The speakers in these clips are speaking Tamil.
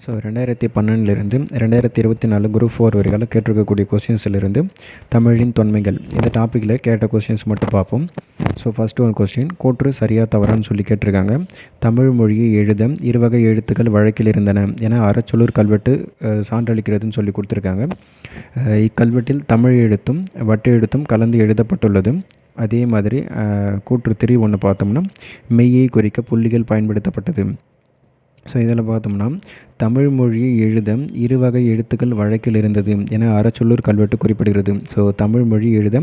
ஸோ 2012 2024 குரூப் 4 வரைக்கும் கேட்டிருக்கக்கூடிய கொஸ்டின்ஸிலிருந்து தமிழின் தொன்மைகள் இந்த டாப்பிக்கில் கேட்ட கொஸ்டின்ஸ் மட்டும் பார்ப்போம். ஸோ ஃபஸ்ட்டு ஒரு கொஸ்டின், கூற்று சரியா தவறான்னு சொல்லி கேட்டிருக்காங்க. தமிழ் மொழியை எழுத இருவகை எழுத்துக்கள் வழக்கில் இருந்தன என அறச்சொல்லூர் கல்வெட்டு சான்றளிக்கிறதுன்னு சொல்லி கொடுத்துருக்காங்க. இக்கல்வெட்டில் தமிழ் எழுத்தும் வட்டு எழுத்தும் கலந்து எழுதப்பட்டுள்ளது. அதே மாதிரி கூற்று 3 ஒன்று பார்த்தோம்னா மெய்யை குறிக்க புள்ளிகள் பயன்படுத்தப்பட்டது. ஸோ இதில் பார்த்தோம்னா தமிழ் மொழியை எழுத இருவகை எழுத்துக்கள் வழக்கில் இருந்தது என அறச்சொல்லூர் கல்வெட்டு குறிப்பிடுகிறது. ஸோ தமிழ் மொழி எழுத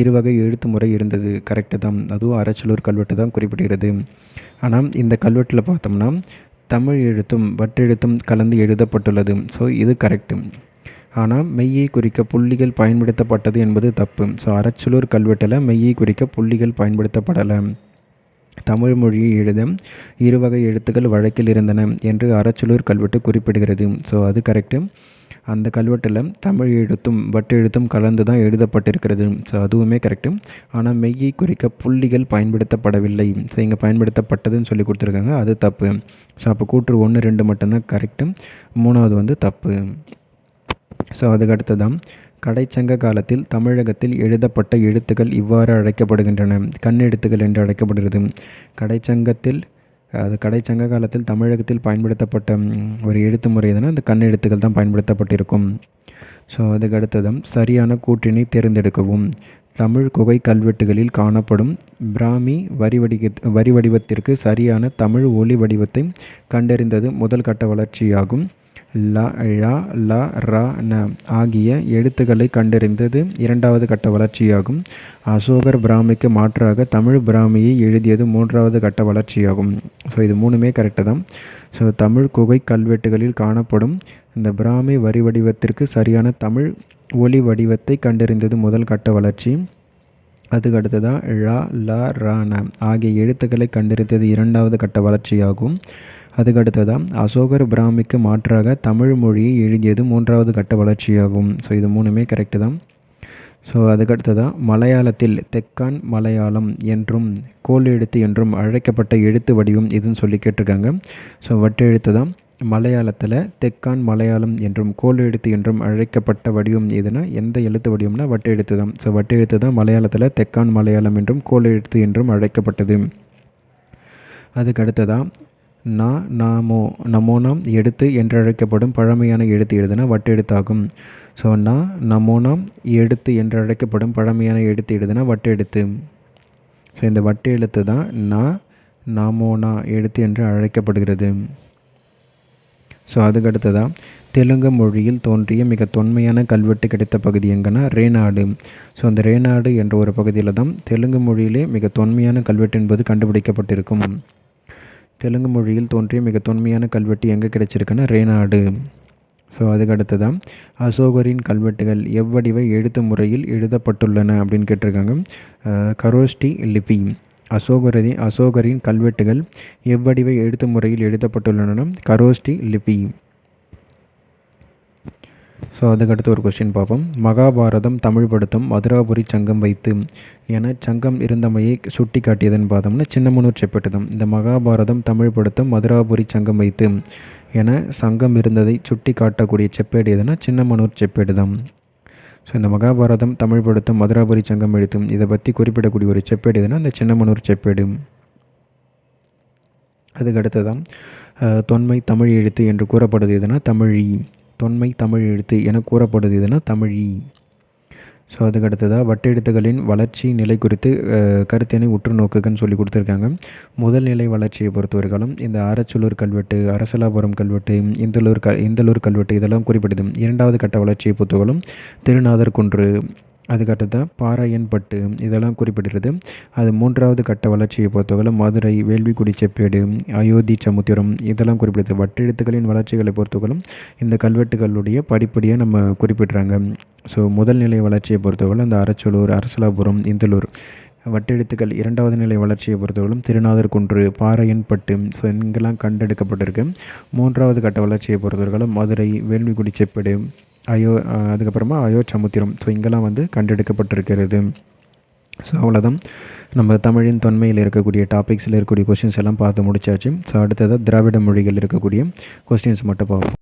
இருவகை எழுத்து முறை இருந்தது, கரெக்டு தான். அதுவும் அறச்சொல்லூர் கல்வெட்டு தான் குறிப்பிடுகிறது. ஆனால் இந்த கல்வெட்டில் பார்த்தோம்னா தமிழ் எழுத்தும் வட்டெழுத்தும் கலந்து எழுதப்பட்டுள்ளது. ஸோ இது கரெக்டு. ஆனால் மெய்யை குறிக்க புள்ளிகள் பயன்படுத்தப்பட்டது என்பது தப்பு. ஸோ அறச்சொல்லூர் கல்வெட்டில் மெய்யை குறிக்க புள்ளிகள் பயன்படுத்தப்படலை. தமிழ் மொழியை எழுத இருவகை எழுத்துக்கள் வழக்கில் இருந்தன என்று அறச்சொல்லூர் கல்வெட்டு குறிப்பிடுகிறது. ஸோ அது கரெக்டு. அந்த கல்வெட்டில் தமிழ் எழுத்தும் வட்டெழுத்தும் கலந்து தான் எழுதப்பட்டிருக்கிறது. ஸோ அதுவுமே கரெக்டு. ஆனால் மெய்யை குறிக்க புள்ளிகள் பயன்படுத்தப்படவில்லை. ஸோ இங்கே பயன்படுத்தப்பட்டதுன்னு சொல்லி கொடுத்துருக்காங்க, அது தப்பு. ஸோ அப்போ கூற்று 1, 2 மட்டும்தான் கரெக்டு. 3வது தப்பு. ஸோ அதுக்கு அடுத்ததான், கடைச்சங்க காலத்தில் தமிழகத்தில் எழுதப்பட்ட எழுத்துக்கள் இவ்வாறு அழைக்கப்படுகின்றன. கண்ணெழுத்துக்கள் என்று அழைக்கப்படுகிறது. கடைச்சங்க காலத்தில் தமிழகத்தில் பயன்படுத்தப்பட்ட ஒரு எழுத்து முறை எதுனா அந்த கண்ணெழுத்துக்கள் தான் பயன்படுத்தப்பட்டிருக்கும். ஸோ அதுக்கு அடுத்ததும், சரியான கூற்றினை தேர்ந்தெடுக்கவும். தமிழ் குகை கல்வெட்டுகளில் காணப்படும் பிராமி வரி வடிவத்திற்கு சரியான தமிழ் ஒலி வடிவத்தை கண்டறிந்தது முதல் கட்ட வளர்ச்சியாகும். ல, ழ, ல, ர, ந ஆகிய எழுத்துக்களை கண்டறிந்தது இரண்டாவது கட்ட வளர்ச்சியாகும். அசோகர் பிராமிக்கு மாற்றாக தமிழ் பிராமியை எழுதியது மூன்றாவது கட்ட வளர்ச்சியாகும். ஸோ இது 3மே கரெக்டு தான். ஸோ தமிழ் குகை கல்வெட்டுகளில் காணப்படும் இந்த பிராமி வரி வடிவத்திற்கு சரியான தமிழ் ஒலி வடிவத்தை கண்டறிந்தது முதல் கட்ட வளர்ச்சி. அதுக்கு அடுத்ததாக ழ, ல, ர, ந ஆகிய எழுத்துக்களை கண்டறிந்தது இரண்டாவது கட்ட வளர்ச்சியாகும். அதுக்கு அடுத்ததாக அசோகர் பிராமிக்கு மாற்றாக தமிழ் மொழியை எழுதியது மூன்றாவது கட்ட வளர்ச்சியாகும். ஸோ இது 3மே கரெக்டு தான். ஸோ அதுக்கடுத்ததாக மலையாளத்தில் தெக்கான் மலையாளம் என்றும் கோல் எழுத்து என்றும் அழைக்கப்பட்ட எழுத்து வடிவம் இதுன்னு சொல்லி கேட்டிருக்காங்க. ஸோ வட்டெழுத்து தான். மலையாளத்தில் தெக்கான் மலையாளம் என்றும் கோல் எழுத்து என்றும் அழைக்கப்பட்ட வடிவம் எதுனா எந்த எழுத்து வடிவம்னா வட்டெழுத்து தான். ஸோ வட்டெழுத்து தான் மலையாளத்தில் தெக்கான் மலையாளம் என்றும் கோல் எழுத்து என்றும் அழைக்கப்பட்டது. அதுக்கு அடுத்ததாக நமோனாம் எழுத்து என்றழைக்கப்படும் பழமையான எழுத்து எழுதுனா வட்டெழுத்தாகும். ஸோ நமோனாம் எழுத்து என்றழைக்கப்படும் பழமையான எழுத்து எழுதுனா வட்டெழுத்து. ஸோ இந்த வட்டு எழுத்து தான் நமோனா எழுத்து என்று அழைக்கப்படுகிறது. ஸோ அதுக்கு அடுத்ததாக, தெலுங்கு மொழியில் தோன்றிய மிக தொன்மையான கல்வெட்டு கிடைத்த பகுதி எங்கன்னா ரேநாடு. ஸோ அந்த ரேநாடு என்ற ஒரு பகுதியில் தான் தெலுங்கு மொழியிலே மிக தொன்மையான கல்வெட்டு என்பது கண்டுபிடிக்கப்பட்டிருக்கும். தெலுங்கு மொழியில் தோன்றிய மிக தொன்மையான கல்வெட்டு எங்கே கிடைச்சிருக்குன்னா ரேநாடு. ஸோ அதுக்கு அடுத்ததான், அசோகரின் கல்வெட்டுகள் எவ்வடிவ எழுத்து முறையில் எழுதப்பட்டுள்ளன அப்படின்னு கேட்டிருக்காங்க. கரோஸ்டி லிபி. அசோகரின் கல்வெட்டுகள் எவ்வடிவ எழுத்து முறையில் எழுதப்பட்டுள்ளன கரோஸ்டி லிபி. ஸோ அதுக்கடுத்து ஒரு கொஸ்டின் பார்ப்போம். மகாபாரதம் தமிழ் படுத்தும் மதுராபுரி சங்கம் வைத்து என சங்கம் இருந்தமையை சுட்டி காட்டியதுன்னு பார்த்தோம்னா சின்னமனூர் செப்பேடு தான். இந்த மகாபாரதம் தமிழ் படுத்தும் மதுராபுரி சங்கம் வைத்து என சங்கம் இருந்ததை சுட்டி காட்டக்கூடிய செப்பேடு எதுனா சின்னமனூர் செப்பேடு தான். ஸோ இந்த மகாபாரதம் தமிழ் படுத்தும் மதுராபுரி சங்கம் எழுத்தும் இதை பற்றி குறிப்பிடக்கூடிய ஒரு செப்பேடு எதுனா இந்த சின்னமனூர் செப்பேடு. அதுக்கு அடுத்ததான், தொன்மை தமிழ் எழுத்து என்று கூறப்படுது எதுனா தமிழி. தொன்மை தமிழ் எழுத்து என கூறப்படுது எதுனா தமிழி. ஸோ அதுக்கு அடுத்ததாக, வட்டெழுத்துக்களின் வளர்ச்சி நிலை குறித்து கருத்தினை உற்று நோக்குகன்னு சொல்லி கொடுத்துருக்காங்க. முதல் நிலை வளர்ச்சியை பொறுத்தவரை காலம் இந்த அறச்சொல்லூர் கல்வெட்டு, அரசலாபுரம் கல்வெட்டு, இந்தலூர் கல்வெட்டு இதெல்லாம் குறிப்பிடுது. இரண்டாவது கட்ட வளர்ச்சியை பொறுத்தவரைக்கும் திருநாதர் குன்று, அதுக்கடுத்ததான் பாறையன்பட்டு இதெல்லாம் குறிப்பிடுறது. அது மூன்றாவது கட்ட வளர்ச்சியை பொறுத்தவரை மதுரை, வேள்விக்குடி செப்பேடு, அயோத்தி சமுத்திரம் இதெல்லாம் குறிப்பிடுது. வட்டெழுத்துக்களின் வளர்ச்சிகளை பொறுத்தவரைக்கும் இந்த கல்வெட்டுகளுடைய படிப்படியாக நம்ம குறிப்பிட்றாங்க. ஸோ முதல் நிலை வளர்ச்சியை பொறுத்தவரை அந்த அறச்சொல்லூர், அரசலாபுரம், இந்தலூர். வட்டெழுத்துக்கள் இரண்டாவது நிலை வளர்ச்சியை பொறுத்தவரைக்கும் திருநாதர் குன்று, பாறையன்பட்டு ஸோ இங்கெல்லாம் கண்டெடுக்கப்பட்டிருக்கு. மூன்றாவது கட்ட வளர்ச்சியை பொறுத்தவரைக்கும் மதுரை, வேள்விக்குடி செப்பேடு, அதுக்கப்புறமா சமுத்திரம் ஸோ இங்கெல்லாம் கண்டெடுக்கப்பட்டிருக்கிறது. ஸோ அவ்வளோதான். நம்ம தமிழின் தொன்மையில் இருக்கக்கூடிய டாபிக்ஸில் இருக்கக்கூடிய கொஸ்டின்ஸ் எல்லாம் பார்த்து முடிச்சாச்சு. ஸோ அடுத்ததாக திராவிட மொழிகள் இருக்கக்கூடிய கொஸ்டின்ஸ் மட்டும் பார்ப்போம்.